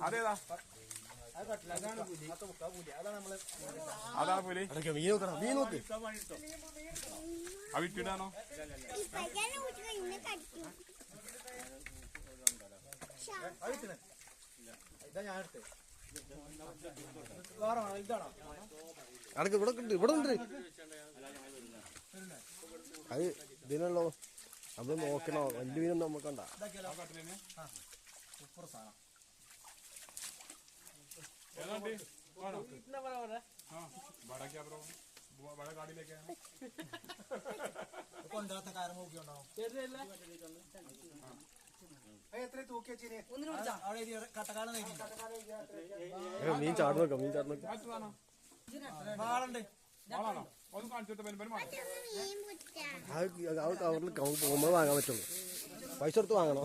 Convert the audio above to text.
അതേതാ അതാണ് പുലി മീൻ നോക്ക് അവിട്ടിടാനോ അടക്ക് ഇവിടെ ഉണ്ട് ഇവിടെ ഉണ്ട് അത് ഇതിനുള്ളോ അത് നോക്കണോ വലിയ മീനൊന്നും നമുക്ക് കണ്ട മീൻ ചാട് നോക്കാം മീൻ ചാട് നോക്കാം കവറിൽ പോകുമ്പോൾ വാങ്ങാൻ പറ്റുള്ളൂ പൈസ കൊടുത്ത് വാങ്ങണോ